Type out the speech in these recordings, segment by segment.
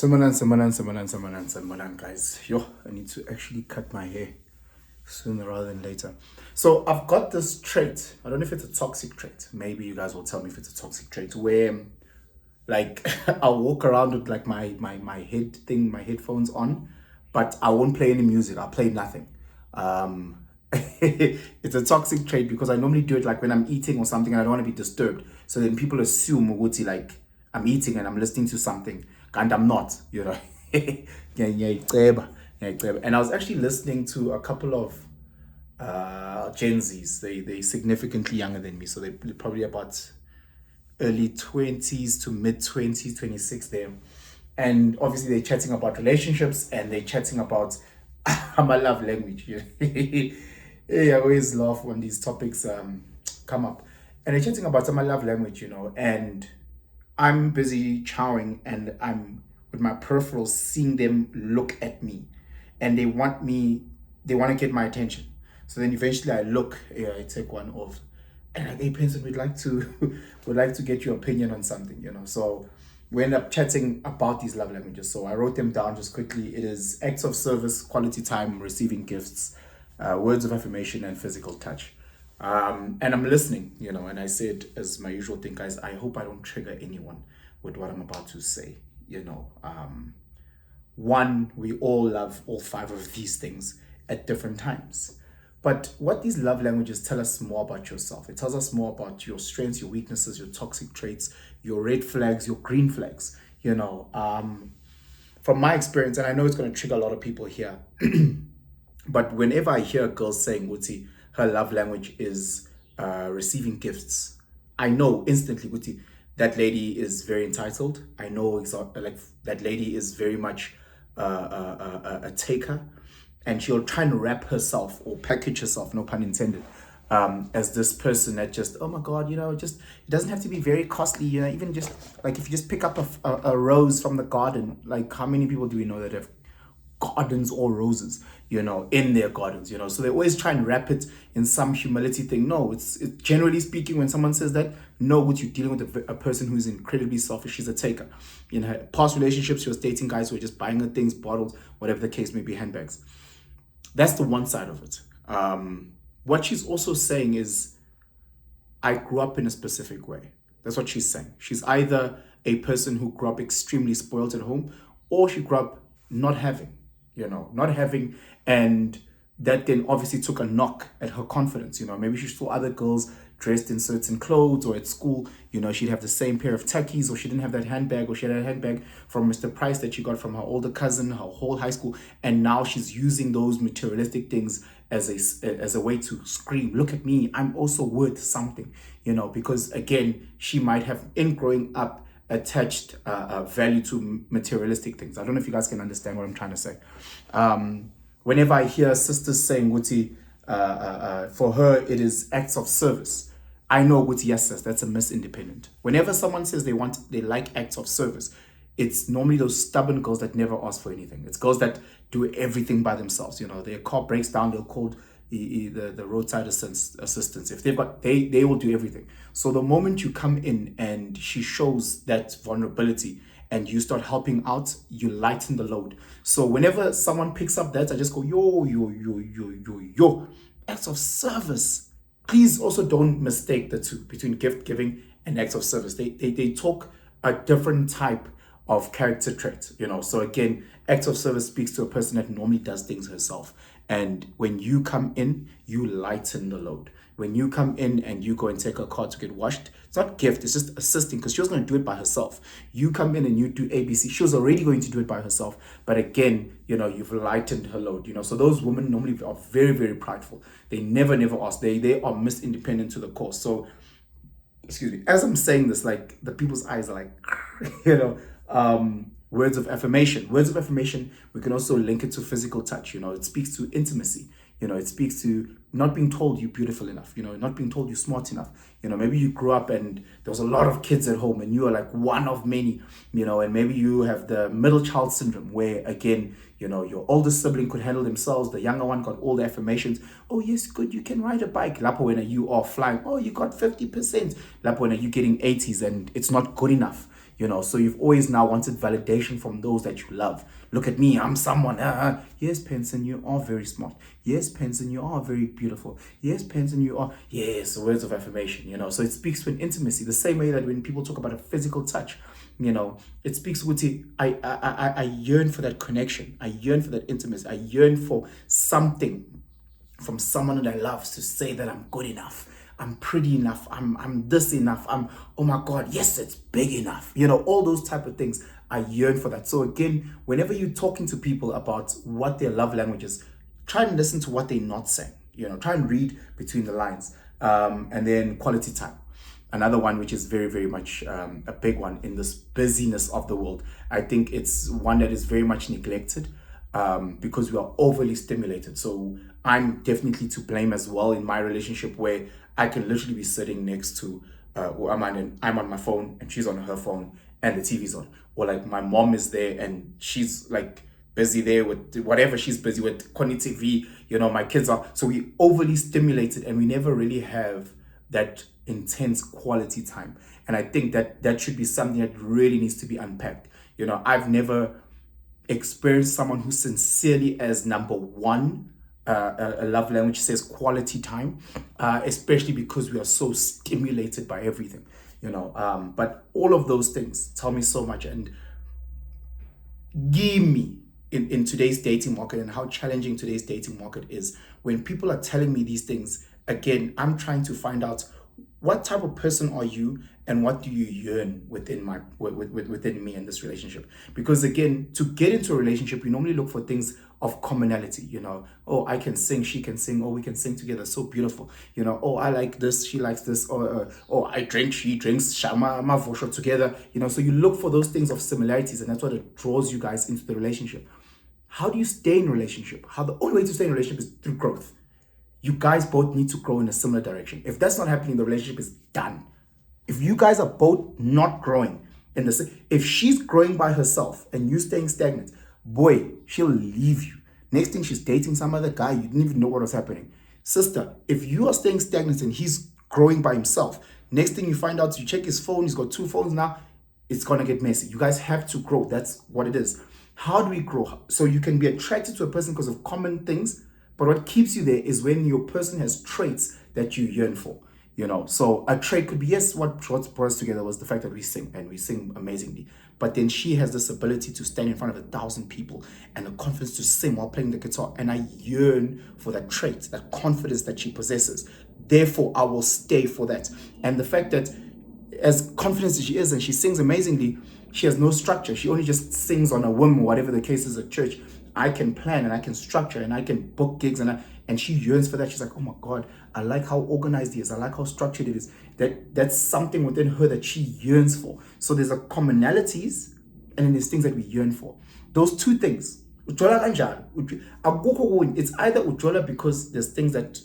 Samanan, guys. Yo, I need to actually cut my hair sooner rather than later. So I've got this trait. I don't know if it's a toxic trait. Maybe you guys will tell me if it's a toxic trait where like I'll walk around with like my head thing, my headphones on, but I won't play any music. I'll play nothing. It's a toxic trait because I normally do it like when I'm eating or something and I don't want to be disturbed. So then people assume Uguti like I'm eating and I'm listening to something and I'm not, you know. And I was actually listening to a couple of Gen Zs. They significantly younger than me, so they're probably about early 20s to mid 20s, 26 there. And obviously they're chatting about relationships and they're chatting about my love language. I always laugh when these topics come up. And they're chatting about my love language, you know, and I'm busy chowing and I'm with my peripherals seeing them look at me and they want to get my attention. So then eventually I look, I take one off and like, hey Pinson, we'd like to get your opinion on something, you know. So we end up chatting about these love languages. So I wrote them down just quickly. It is acts of service, quality time, receiving gifts, words of affirmation, and physical touch. And I'm listening, you know, and I said, as my usual thing, guys, I hope I don't trigger anyone with what I'm about to say, you know. One, we all love all five of these things at different times. But what these love languages tell us more about yourself. It tells us more about your strengths, your weaknesses, your toxic traits, your red flags, your green flags, you know. From my experience, and I know it's going to trigger a lot of people here, but whenever I hear a girl saying, Uti, her love language is receiving gifts, I know instantly, Uti, that lady is very entitled. I know like that lady is very much a taker, and she'll try and wrap herself or package herself, no pun intended, as this person that just, oh my God, you know, just, it doesn't have to be very costly, you know, even just like if you just pick up a rose from the garden, like how many people do we know that have gardens or roses, you know, in their gardens, you know. So they always try and wrap it in some humility thing. No, it's generally speaking, when someone says that, know what you're dealing with a person who's incredibly selfish. She's a taker. In her past relationships, she was dating guys who were just buying her things, bottles, whatever the case may be, handbags. That's the one side of it. What she's also saying is, I grew up in a specific way. That's what she's saying. She's either a person who grew up extremely spoiled at home, or she grew up not having, you know, and that then obviously took a knock at her confidence. You know, maybe she saw other girls dressed in certain clothes, or at school, you know, she'd have the same pair of tackies, or she didn't have that handbag, or she had a handbag from Mr. Price that she got from her older cousin, her whole high school, and now she's using those materialistic things as a way to scream, look at me, I'm also worth something, you know, because again, she might have, in growing up, attached value to materialistic things. I don't know if you guys can understand what I'm trying to say. Whenever I hear sisters saying, Guti, for her, it is acts of service. I know, Guti, yes, sis, that's a Miss Independent. Whenever someone says they like acts of service, it's normally those stubborn girls that never ask for anything. It's girls that do everything by themselves. You know, their car breaks down, they'll call the roadside assistance. If they've got, they will do everything. So the moment you come in and she shows that vulnerability and you start helping out, you lighten the load. So whenever someone picks up that, I just go, yo, acts of service. Please also don't mistake the two between gift giving and acts of service. They talk a different type of character trait, you know. So again, acts of service speaks to a person that normally does things herself. And when you come in, you lighten the load. When you come in and you go and take her car to get washed, it's not gift, it's just assisting, because she was going to do it by herself. You come in and you do ABC. She was already going to do it by herself. But again, you know, you've lightened her load, you know. So those women normally are very, very prideful. They never ask. They are Miss Independent to the core. So, excuse me, as I'm saying this, like the people's eyes are like, you know, words of affirmation. Words of affirmation, we can also link it to physical touch. You know, it speaks to intimacy. You know, it speaks to not being told you're beautiful enough, you know, not being told you're smart enough. You know, maybe you grew up and there was a lot of kids at home and you are like one of many, you know, and maybe you have the middle child syndrome where, again, you know, your older sibling could handle themselves, the younger one got all the affirmations. Oh, yes, good, you can ride a bike. Lapo when you are flying, oh, you got 50%. Lapo when you getting 80s and it's not good enough. So you've always now wanted validation from those that you love. Look at me, I'm someone. Yes, Penson, you are very smart. Yes, Penson, you are very beautiful. Yes, Penson, you are. Yes, words of affirmation. So it speaks to an intimacy, the same way that when people talk about a physical touch, it speaks with it. I yearn for that connection. I yearn for that intimacy. I yearn for something from someone that I love to say that I'm good enough, I'm pretty enough, I'm this enough, oh my God, yes, it's big enough. All those type of things. I yearn for that. So again, whenever you're talking to people about what their love language is, try and listen to what they're not saying. Try and read between the lines. And then quality time. Another one which is very, very much a big one in this busyness of the world. I think it's one that is very much neglected because we are overly stimulated. So I'm definitely to blame as well in my relationship, where I can literally be sitting next to, or I'm on my phone and she's on her phone and the TV's on. Or like my mom is there and she's like busy there with whatever she's busy with, Connie TV, my kids are. So we overly stimulated and we never really have that intense quality time. And I think that should be something that really needs to be unpacked. I've never experienced someone who sincerely, as number one, a love language says quality time, especially because we are so stimulated by everything, but all of those things tell me so much and give me in today's dating market and how challenging today's dating market is. When people are telling me these things, again, I'm trying to find out what type of person are you and what do you yearn within within me in this relationship. Because again, to get into a relationship, we normally look for things of commonality. Oh, I can sing, she can sing, oh, we can sing together, so beautiful. Oh, I like this, she likes this, or I drink, she drinks, shama mavosho together. So you look for those things of similarities, and that's what it draws you guys into the relationship. How do you stay in a relationship? The only way to stay in a relationship is through growth. You guys both need to grow in a similar direction. If that's not happening, the relationship is done. If you guys are both not growing in the same, if she's growing by herself and you staying stagnant, boy, she'll leave you. Next thing, she's dating some other guy. You didn't even know what was happening. Sister, if you are staying stagnant and he's growing by himself, next thing you find out, you check his phone, he's got 2 phones now, it's going to get messy. You guys have to grow. That's what it is. How do we grow? So you can be attracted to a person because of common things, but what keeps you there is when your person has traits that you yearn for. So a trait could be, yes, what brought us together was the fact that we sing, and we sing amazingly. But then she has this ability to stand in front of 1,000 people and the confidence to sing while playing the guitar. And I yearn for that trait, that confidence that she possesses. Therefore, I will stay for that. And the fact that as confident as she is and she sings amazingly, she has no structure. She only just sings on a whim or whatever the case is at church. I can plan and I can structure and I can book gigs and she yearns for that. She's like, oh my God, I like how organized he is. I like how structured it is. That's something within her that she yearns for. So there's a commonalities and then there's things that we yearn for. Those two things. It's either ujola because there's things that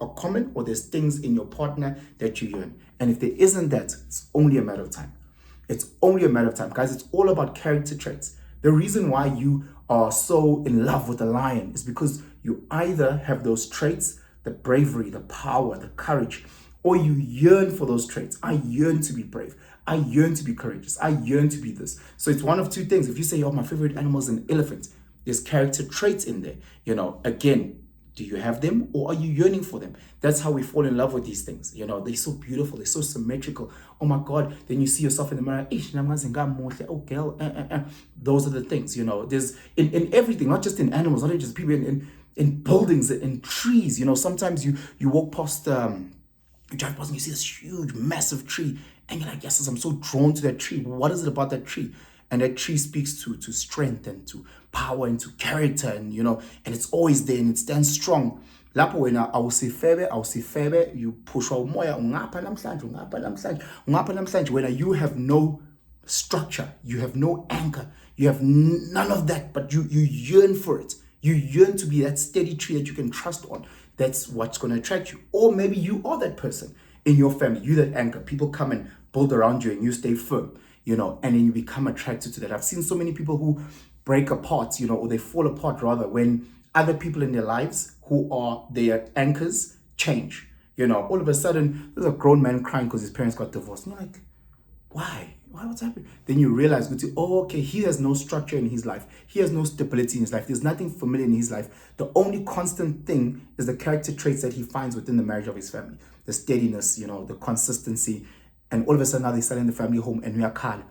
are common or there's things in your partner that you yearn. And if there isn't that, it's only a matter of time. It's only a matter of time. Guys, it's all about character traits. The reason why you are so in love with a lion is because you either have those traits, the bravery, the power, the courage, or you yearn for those traits. I yearn to be brave. I yearn to be courageous. I yearn to be this. So it's one of two things. If you say, oh, my favorite animal is an elephant, there's character traits in there. Again, do you have them or are you yearning for them? That's how we fall in love with these things. They're so beautiful. They're so symmetrical. Oh my God. Then you see yourself in the mirror. Oh, girl. Those are the things, there's in everything, not just in animals, not just people, in buildings, in trees. Sometimes you walk past, you drive past and you see this huge, massive tree. And you're like, yes, I'm so drawn to that tree. What is it about that tree? And that tree speaks to strength and to power and to character, and and it's always there and it stands strong. Lapho wena awusifebe, you push umoya ungapha namhlanje when you have no structure, you have no anchor, you have none of that, but you yearn for it. You yearn to be that steady tree that you can trust on. That's what's going to attract you. Or maybe you are that person in your family, you that anchor. People come and build around you and you stay firm. And then you become attracted to that. I've seen so many people who break apart, or they fall apart rather when other people in their lives who are their anchors change. All of a sudden, there's a grown man crying because his parents got divorced. And you're like, why? What's happening? Then you realize, oh, okay, he has no structure in his life. He has no stability in his life. There's nothing familiar in his life. The only constant thing is the character traits that he finds within the marriage of his family. The steadiness, the consistency. And all of a sudden now they're selling the family home and we are calm.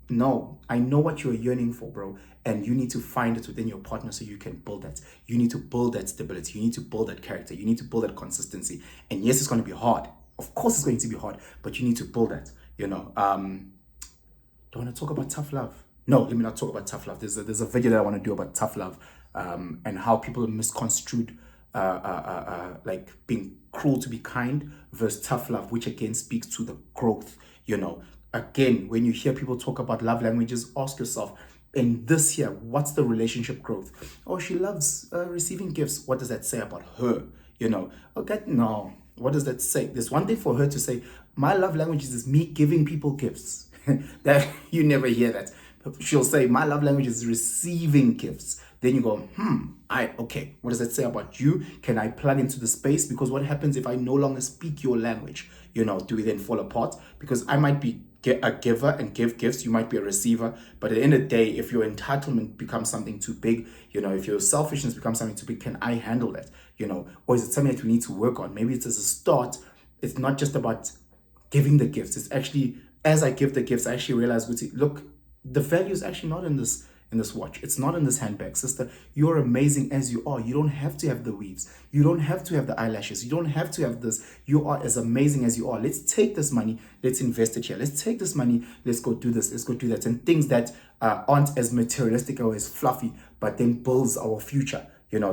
No, I know what you're yearning for, bro. And you need to find it within your partner so you can build that. You need to build that stability. You need to build that character. You need to build that consistency. And yes, it's going to be hard. Of course, it's going to be hard, but you need to build that. Do I want to talk about tough love? No, let me not talk about tough love. There's a video that I want to do about tough love, and how people misconstrued like being cruel to be kind versus tough love, which again speaks to the growth. Again, when you hear people talk about love languages, ask yourself, in this year, what's the relationship growth? Oh, she loves receiving gifts. What does that say about her? Okay, no. What does that say? There's one thing for her to say, my love language is me giving people gifts. That you never hear that. She'll say, my love language is receiving gifts. Then you go, okay, what does that say about you? Can I plug into the space? Because what happens if I no longer speak your language? Do we then fall apart? Because I might be a giver and give gifts, you might be a receiver, but at the end of the day, if your entitlement becomes something too big, if your selfishness becomes something too big, can I handle that? Or is it something that we need to work on? Maybe it's as a start. It's not just about giving the gifts. It's actually, as I give the gifts, I actually realize, look, the value is actually not in this watch. It's not in this handbag. Sister, you're amazing as you are. You don't have to have the weaves. You don't have to have the eyelashes. You don't have to have this. You are as amazing as you are. Let's take this money. Let's invest it here. Let's take this money. Let's go do this. Let's go do that. And things that aren't as materialistic or as fluffy, but then builds our future,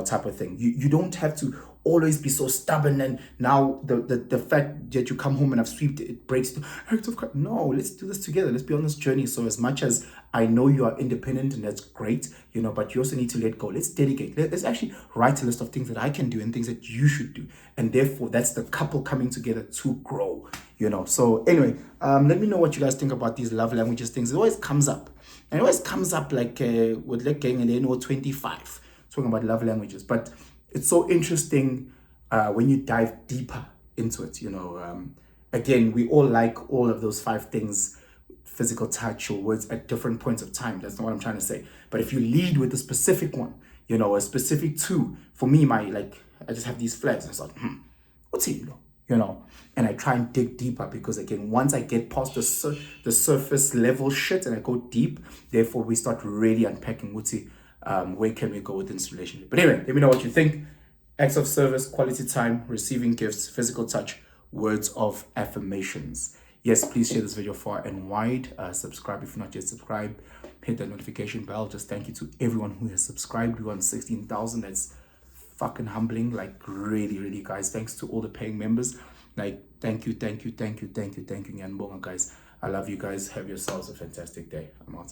type of thing. You don't have to always be so stubborn, and now the fact that you come home and I've swept it breaks the act of God. No, let's do this together. Let's be on this journey. So as much as I know you are independent, and that's great, but you also need to let go. Let's dedicate. Let's actually write a list of things that I can do and things that you should do. And therefore, that's the couple coming together to grow, So anyway, let me know what you guys think about these love languages things. It always comes up. And it always comes up like with Let Gang and NO 25, talking about love languages. But it's so interesting when you dive deeper into it. Again, we all like all of those 5 things, physical touch or words at different points of time. That's not what I'm trying to say. But if you lead with a specific one, a specific 2, for me, I just have these flags. And I thought, what's it, and I try and dig deeper, because again, once I get past the surface level shit and I go deep, therefore we start really unpacking where can we go with this relationship. But anyway, let me know what you think. Acts of service, quality time, receiving gifts, physical touch, words of affirmations. Yes, please share this video far and wide. Subscribe if you're not yet subscribed. Hit that notification bell. Just thank you to everyone who has subscribed. We're on 16,000. That's fucking humbling. Like, really, really, guys. Thanks to all the paying members. Like, thank you, Nyanbonga, guys. I love you guys. Have yourselves a fantastic day. I'm out.